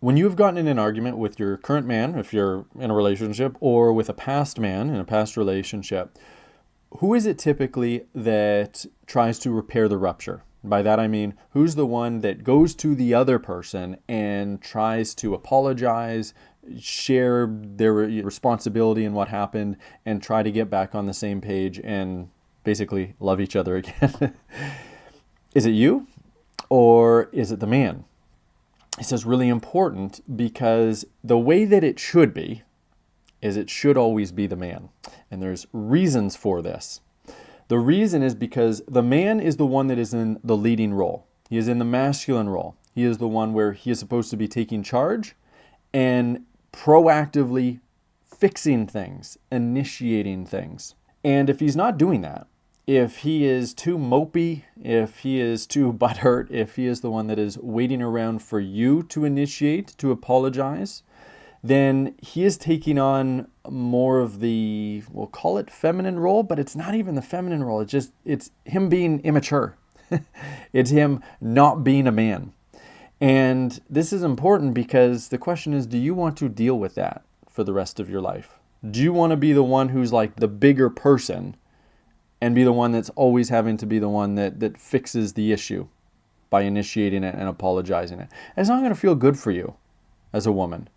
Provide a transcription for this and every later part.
When you've gotten in an argument with your current man, if you're in a relationship, or with a past man in a past relationship, who is it typically that tries to repair the rupture? By that I mean, who's the one that goes to the other person and tries to apologize, share their responsibility in what happened, and try to get back on the same page and basically love each other again? Is it you or is it the man? This is really important because the way that it should be is it should always be the man. And there's reasons for this. The reason is because the man is the one that is in the leading role. He is in the masculine role. He is the one where he is supposed to be taking charge and proactively fixing things, initiating things. And if he's not doing that, if he is too mopey, if he is too butthurt, if he is the one that is waiting around for you to initiate, to apologize, then he is taking on more of the, we'll call it feminine role, but it's not even the feminine role. It's him being immature. It's him not being a man. And this is important because the question is, do you want to deal with that for the rest of your life? Do you want to be the one who's like the bigger person and be the one that's always having to be the one that fixes the issue by initiating it and apologizing it? It's not going to feel good for you as a woman.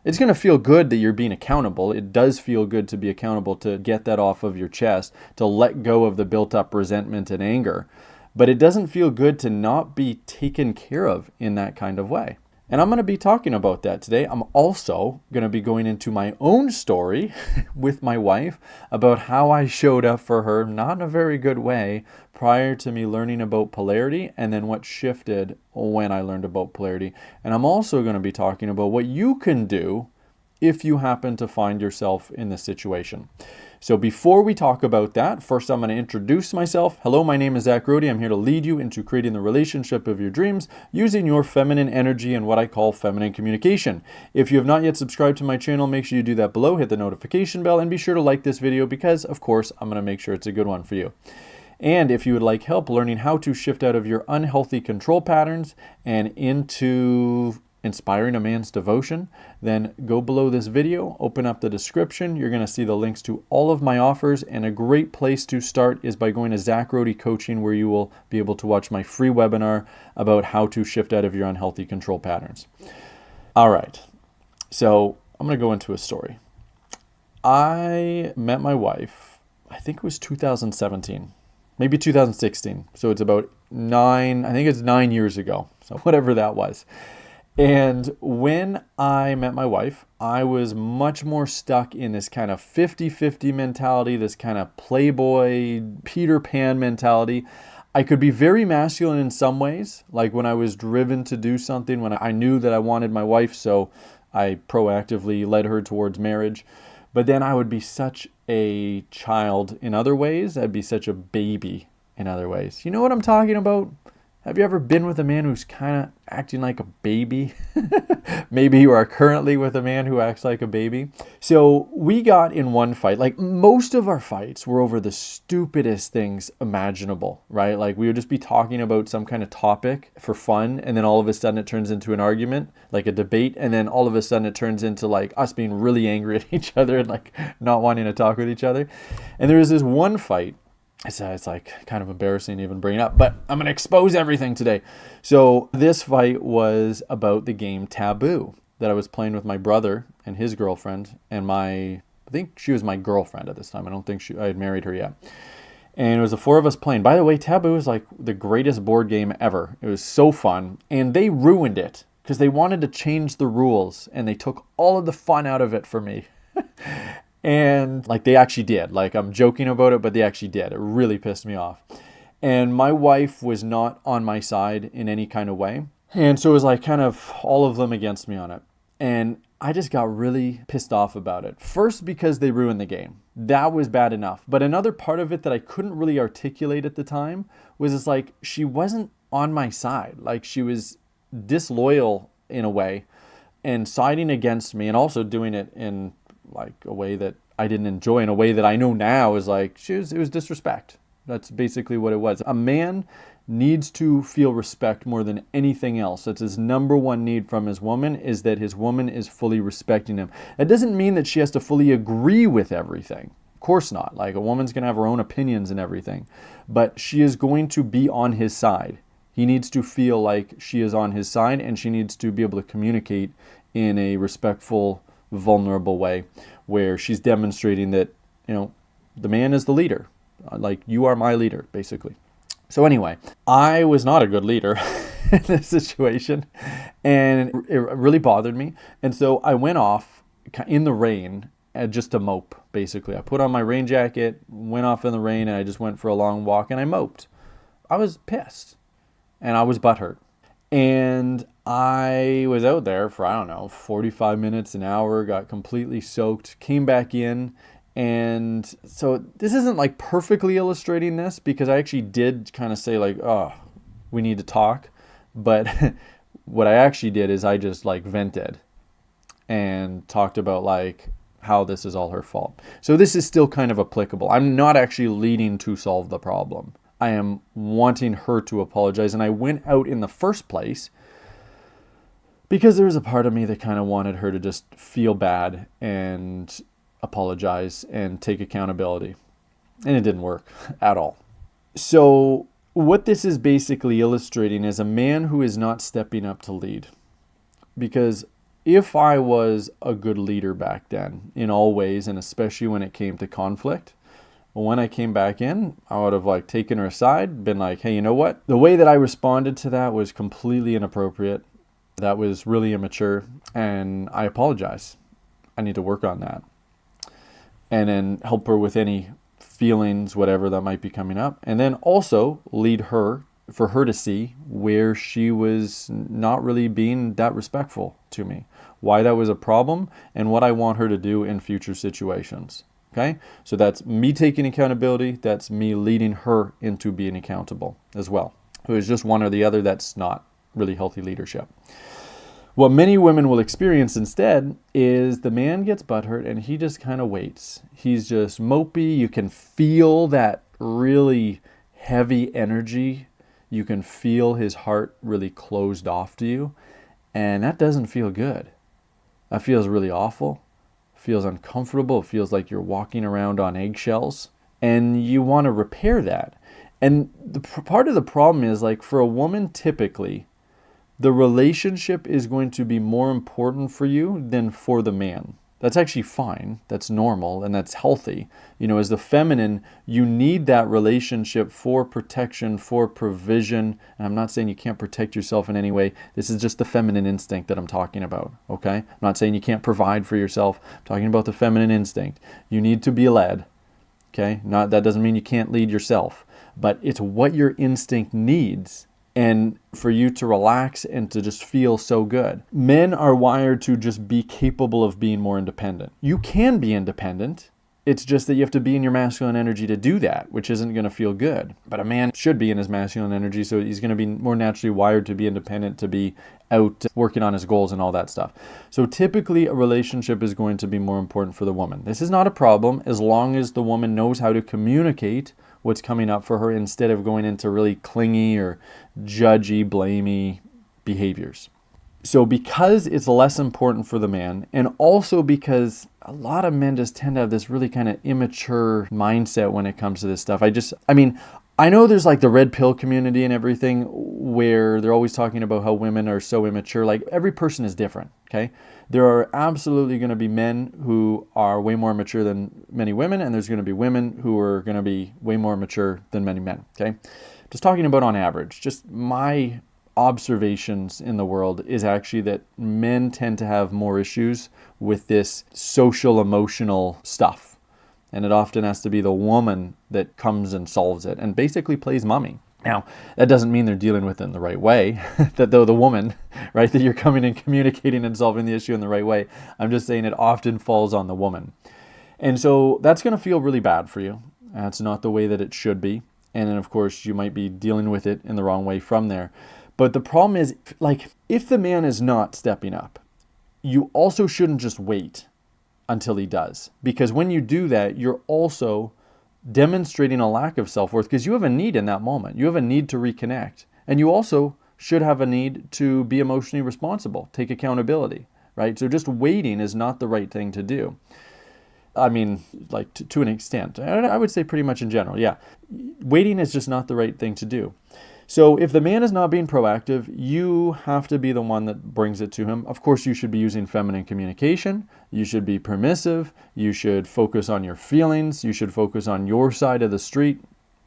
It's going to feel good that you're being accountable. It does feel good to be accountable, to get that off of your chest, to let go of the built-up resentment and anger. But it doesn't feel good to not be taken care of in that kind of way. And I'm going to be talking about that today. I'm also going to be going into my own story with my wife about how I showed up for her, not in a very good way, prior to me learning about polarity, and then what shifted when I learned about polarity. And I'm also going to be talking about what you can do if you happen to find yourself in this situation. So before we talk about that, first I'm going to introduce myself. Hello, my name is Zach Rohde. I'm here to lead you into creating the relationship of your dreams using your feminine energy and what I call feminine communication. If you have not yet subscribed to my channel, make sure you do that below, hit the notification bell, and be sure to like this video because, of course, I'm going to make sure it's a good one for you. And if you would like help learning how to shift out of your unhealthy control patterns and into inspiring a man's devotion, then go below this video, open up the description. You're going to see the links to all of my offers, and a great place to start is by going to Zach Rohde Coaching, where you will be able to watch my free webinar about how to shift out of your unhealthy control patterns. All right, so I'm going to go into a story. I met my wife, I think it was 2017, maybe 2016. So it's about I think it's 9 years ago. So whatever that was. And when I met my wife, I was much more stuck in this kind of 50-50 mentality, this kind of playboy, Peter Pan mentality. I could be very masculine in some ways, like when I was driven to do something, when I knew that I wanted my wife, so I proactively led her towards marriage. But then I would be such a child in other ways. I'd be such a baby in other ways. You know what I'm talking about? Have you ever been with a man who's kind of acting like a baby? Maybe you are currently with a man who acts like a baby. So we got in one fight. Like most of our fights were over the stupidest things imaginable, right? Like we would just be talking about some kind of topic for fun, and then all of a sudden it turns into an argument, like a debate, and then all of a sudden it turns into like us being really angry at each other and like not wanting to talk with each other. And there was this one fight. It's like kind of embarrassing to even bring it up, but I'm going to expose everything today. So this fight was about the game Taboo that I was playing with my brother and his girlfriend, and I think she was my girlfriend at this time. I don't think I had married her yet. And it was the four of us playing. By the way, Taboo is like the greatest board game ever. It was so fun, and they ruined it because they wanted to change the rules, and they took all of the fun out of it for me. And like they actually did. Like I'm joking about it, but they actually did. It really pissed me off. And my wife was not on my side in any kind of way. And so it was like kind of all of them against me on it. And I just got really pissed off about it. First, because they ruined the game. That was bad enough. But another part of it that I couldn't really articulate at the time was it's like she wasn't on my side. Like she was disloyal in a way and siding against me, and also doing it in like a way that I didn't enjoy, in a way that I know now is like, it was disrespect. That's basically what it was. A man needs to feel respect more than anything else. That's his number one need from his woman, is that his woman is fully respecting him. That doesn't mean that she has to fully agree with everything. Of course not. Like, a woman's going to have her own opinions and everything, but she is going to be on his side. He needs to feel like she is on his side, and she needs to be able to communicate in a respectful, vulnerable way where she's demonstrating that, the man is the leader. Like, you are my leader, basically. So anyway, I was not a good leader in this situation, and it really bothered me. And so I went off in the rain just to mope, basically. I put on my rain jacket, went off in the rain, and I just went for a long walk, and I moped. I was pissed, and I was butthurt. And I was out there for, 45 minutes, an hour, got completely soaked, came back in. And so this isn't like perfectly illustrating this, because I actually did kind of say like, oh, we need to talk. But what I actually did is I just like vented and talked about like how this is all her fault. So this is still kind of applicable. I'm not actually leading to solve the problem. I am wanting her to apologize. And I went out in the first place because there was a part of me that kind of wanted her to just feel bad and apologize and take accountability. And it didn't work at all. So what this is basically illustrating is a man who is not stepping up to lead. Because if I was a good leader back then in all ways, and especially when it came to conflict, when I came back in, I would have like taken her aside, been like, hey, you know what? The way that I responded to that was completely inappropriate. That was really immature, and I apologize. I need to work on that. And then help her with any feelings, whatever that might be coming up. And then also lead her, for her to see where she was not really being that respectful to me, why that was a problem, and what I want her to do in future situations. Okay? So that's me taking accountability. That's me leading her into being accountable as well. If it was just one or the other, that's not really healthy leadership. What many women will experience instead is the man gets butthurt and he just kind of waits. He's just mopey. You can feel that really heavy energy. You can feel his heart really closed off to you. And that doesn't feel good. That feels really awful. It feels uncomfortable. It feels like you're walking around on eggshells. And you want to repair that. And part of the problem is, like, for a woman, typically, the relationship is going to be more important for you than for the man. That's actually fine. That's normal and that's healthy. As the feminine, you need that relationship for protection, for provision. And I'm not saying you can't protect yourself in any way. This is just the feminine instinct that I'm talking about, okay? I'm not saying you can't provide for yourself. I'm talking about the feminine instinct. You need to be led, okay? That doesn't mean you can't lead yourself, but it's what your instinct needs. And for you to relax and to just feel so good. Men are wired to just be capable of being more independent. You can be independent. It's just that you have to be in your masculine energy to do that, which isn't going to feel good. But a man should be in his masculine energy, so he's going to be more naturally wired to be independent, to be out working on his goals and all that stuff. So typically a relationship is going to be more important for the woman. This is not a problem as long as the woman knows how to communicate what's coming up for her instead of going into really clingy or judgy, blamey behaviors. So because it's less important for the man, and also because a lot of men just tend to have this really kind of immature mindset when it comes to this stuff. I know there's like the red pill community and everything where they're always talking about how women are so immature. Like, every person is different, okay? There are absolutely going to be men who are way more mature than many women, and there's going to be women who are going to be way more mature than many men, okay? Just talking about on average, just my observations in the world is actually that men tend to have more issues with this social emotional stuff. And it often has to be the woman that comes and solves it and basically plays mommy. Now, that doesn't mean they're dealing with it in the right way, that though the woman, right, that you're coming and communicating and solving the issue in the right way. I'm just saying it often falls on the woman. And so that's going to feel really bad for you. That's not the way that it should be. And then, of course, you might be dealing with it in the wrong way from there. But the problem is, like, if the man is not stepping up, you also shouldn't just wait until he does. Because when you do that, you're also demonstrating a lack of self-worth because you have a need in that moment. You have a need to reconnect. And you also should have a need to be emotionally responsible, take accountability, right? So just waiting is not the right thing to do. I mean, like to an extent. I would say pretty much in general, yeah. Waiting is just not the right thing to do. So if the man is not being proactive, you have to be the one that brings it to him. Of course, you should be using feminine communication. You should be permissive. You should focus on your feelings. You should focus on your side of the street.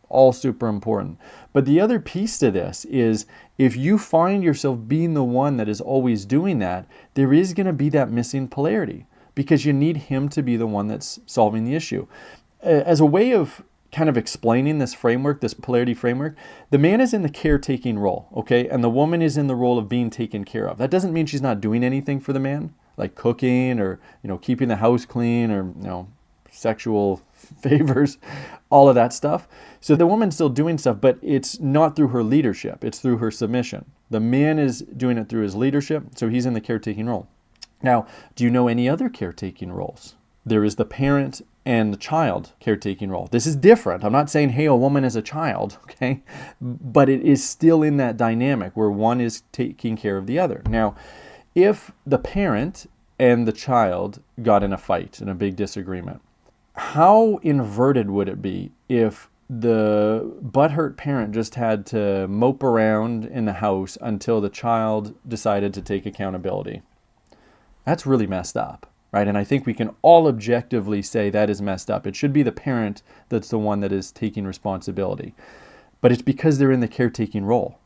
All super important. But the other piece to this is if you find yourself being the one that is always doing that, there is going to be that missing polarity because you need him to be the one that's solving the issue. As a way of kind of explaining this framework, this polarity framework, the man is in the caretaking role, okay? And the woman is in the role of being taken care of. That doesn't mean she's not doing anything for the man, like cooking or, keeping the house clean or, sexual favors, all of that stuff. So the woman's still doing stuff, but it's not through her leadership. It's through her submission. The man is doing it through his leadership, so he's in the caretaking role. Now, do you know any other caretaking roles? There is the parent and the child caretaking role. This is different. I'm not saying, hey, a woman is a child, okay? But it is still in that dynamic where one is taking care of the other. Now, if the parent and the child got in a fight, in a big disagreement, how inverted would it be if the butthurt parent just had to mope around in the house until the child decided to take accountability? That's really messed up, right? And I think we can all objectively say that is messed up. It should be the parent that's the one that is taking responsibility. But it's because they're in the caretaking role,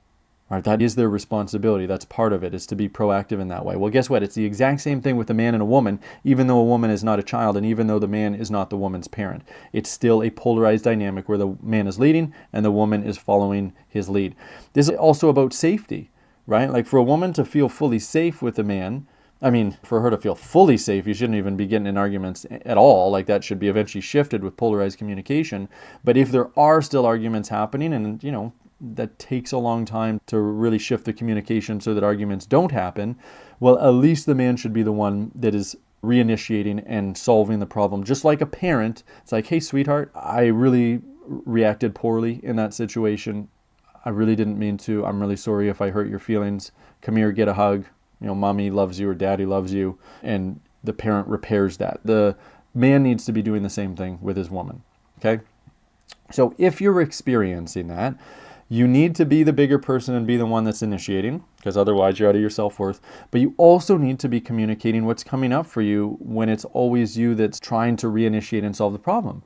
right? That is their responsibility. That's part of it, is to be proactive in that way. Well, guess what? It's the exact same thing with a man and a woman, even though a woman is not a child and even though the man is not the woman's parent. It's still a polarized dynamic where the man is leading and the woman is following his lead. This is also about safety, right? Like for a woman to feel fully safe with a man, for her to feel fully safe, you shouldn't even be getting in arguments at all. Like that should be eventually shifted with polarized communication. But if there are still arguments happening and, that takes a long time to really shift the communication so that arguments don't happen, well, at least the man should be the one that is reinitiating and solving the problem. Just like a parent, it's like, hey, sweetheart, I really reacted poorly in that situation. I really didn't mean to. I'm really sorry if I hurt your feelings. Come here, get a hug. Mommy loves you or daddy loves you. And the parent repairs that. The man needs to be doing the same thing with his woman. Okay? So if you're experiencing that, you need to be the bigger person and be the one that's initiating, because otherwise you're out of your self-worth. But you also need to be communicating what's coming up for you when it's always you that's trying to reinitiate and solve the problem.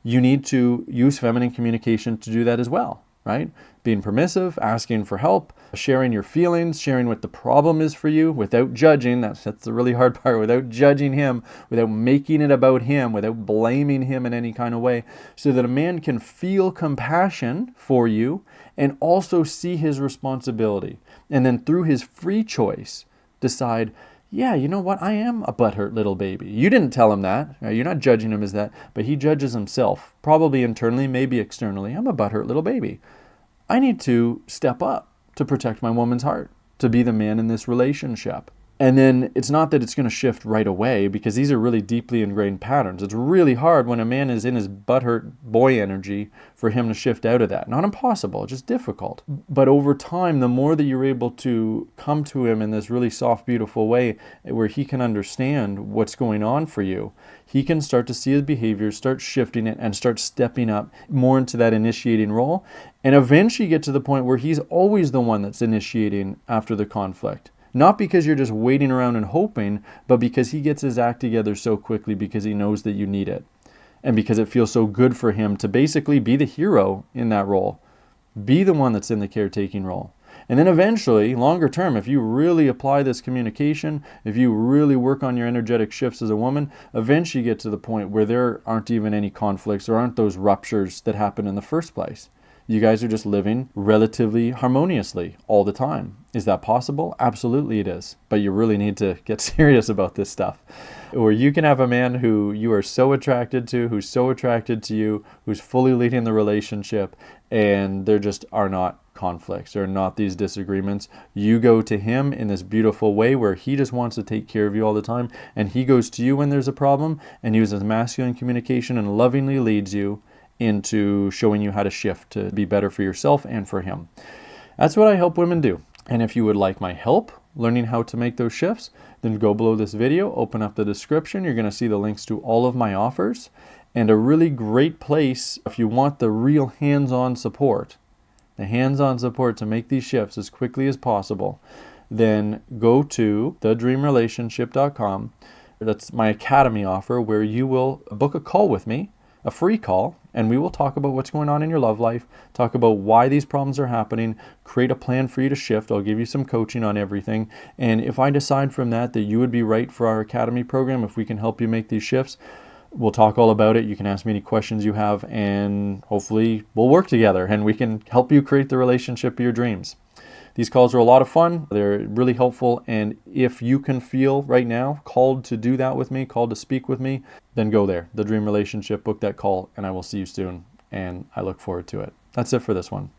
You need to use feminine communication to do that as well, right? Being permissive, asking for help, sharing your feelings, sharing what the problem is for you without judging. That's the really hard part, without judging him, without making it about him, without blaming him in any kind of way, so that a man can feel compassion for you and also see his responsibility. And then through his free choice, decide, yeah, you know what? I am a butthurt little baby. You didn't tell him that. You're not judging him as that, but he judges himself, probably internally, maybe externally. I'm a butthurt little baby. I need to step up to protect my woman's heart, to be the man in this relationship. And then it's not that it's going to shift right away, because these are really deeply ingrained patterns. It's really hard when a man is in his butthurt boy energy for him to shift out of that. Not impossible, just difficult. But over time, the more that you're able to come to him in this really soft, beautiful way where he can understand what's going on for you, he can start to see his behavior, start shifting it, and start stepping up more into that initiating role. And eventually get to the point where he's always the one that's initiating after the conflict. Not because you're just waiting around and hoping, but because he gets his act together so quickly because he knows that you need it. And because it feels so good for him to basically be the hero in that role. Be the one that's in the caretaking role. And then eventually, longer term, if you really apply this communication, if you really work on your energetic shifts as a woman, eventually you get to the point where there aren't even any conflicts, or aren't those ruptures that happen in the first place. You guys are just living relatively harmoniously all the time. Is that possible? Absolutely it is. But you really need to get serious about this stuff. Or you can have a man who you are so attracted to, who's so attracted to you, who's fully leading the relationship, and there just are not conflicts, there are not these disagreements. You go to him in this beautiful way where he just wants to take care of you all the time, and he goes to you when there's a problem and uses masculine communication and lovingly leads you into showing you how to shift to be better for yourself and for him. That's what I help women do. And if you would like my help learning how to make those shifts, then go below this video, open up the description. You're going to see the links to all of my offers, and a really great place if you want the real hands-on support, to make these shifts as quickly as possible. Then go to thedreamrelationship.com. That's my academy offer, where you will book a call with me, a free call, and we will talk about what's going on in your love life, talk about why these problems are happening, create a plan for you to shift. I'll give you some coaching on everything. And if I decide from that you would be right for our academy program, if we can help you make these shifts, we'll talk all about it. You can ask me any questions you have, and hopefully we'll work together and we can help you create the relationship of your dreams. These calls are a lot of fun. They're really helpful. And if you can feel right now called to do that with me, called to speak with me, then go there. The Dream Relationship, book that call, and I will see you soon. And I look forward to it. That's it for this one.